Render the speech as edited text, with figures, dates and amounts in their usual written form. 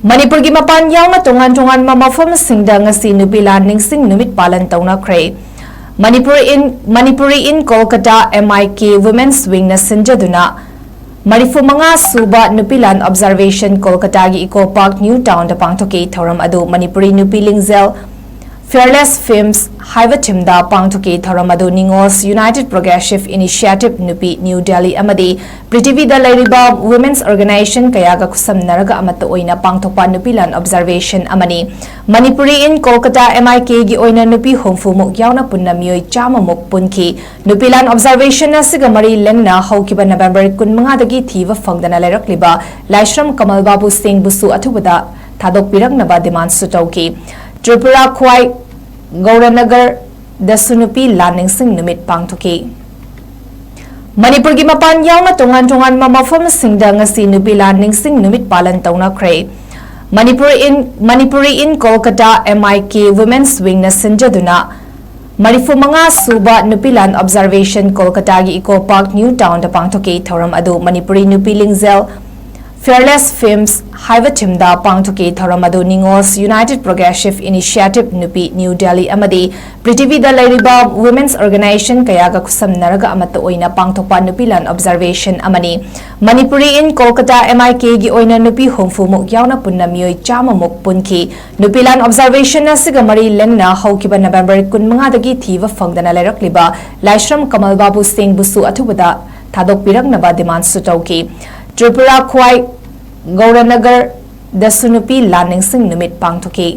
Manipur gi mapan yauna tongan mafam singda ngasi nupi landing sing numit palan tauna kre. Manipuri in Kolkata MIK Women's Wing na sinjaduna Marifu mga suba nupilan observation Kolkata gi Eco Park New Town da pangtoke thoram adu Manipuri nupiling zel Fearless Films 𝗦𝗜𝗡𝗚 𝗦𝗑𝗡𝗜 𝗔𝗧𝗘 𝗔𝗧𝗧𝗢𝗣𝗑𝗅 United Progressive Initiative Nupi New Delhi amadi Prithivida Lairiba Women's Organization kayaga kusamnaraga amata oina pangthokpa nupilan observation amani Manipuri in Kolkata MIK gi oina nupi homfumuk yauna punna mioi chamamuk punki nupilan observation asiga mari lenna haukiba November 15 dagi thiba fangdana lairakliba Laishram Kamal Babu Singh busu athubada thadokpiraknaba demand sutauki Tripura Khwai 𝗠𝗔𝗟 𝗔𝗧𝗘𝗜 landing sing numit pangthoke Manipur gi mapan yauna tongan mafam singda ngasi nupi landing sing numit palan tauna kre Manipuri in Kolkata MIK Women's Wing na sinjaduna Marifu mga suba nupilan observation Kolkata gi Eco Park New Town da pangthoke thoram adu Manipuri nupiling zel Fearless Films 𝗦𝗦𝗡𝗚 𝗦𝗑𝗡𝗚 𝗔𝗧𝗘 United Progressive Initiative Nupi New Delhi amadi Prithivida Lairiba Women's Organization kayaga kusamnaraga amata oina pangthokpa nupilan observation amani Manipuri in Kolkata MIK gi oina nupi homfumuk yauna punna mioi chamamuk punki nupilan observation asiga mari lenna haukiba November 15 dagi thiba fangdana lairakliba Laishram Kamal Babu Singh busu athubada thadokpiraknaba demand sutauki Tripura Khwai 𝗠𝗟 𝗔𝗟 𝗔𝗡𝗅 landing sing numit pangthoke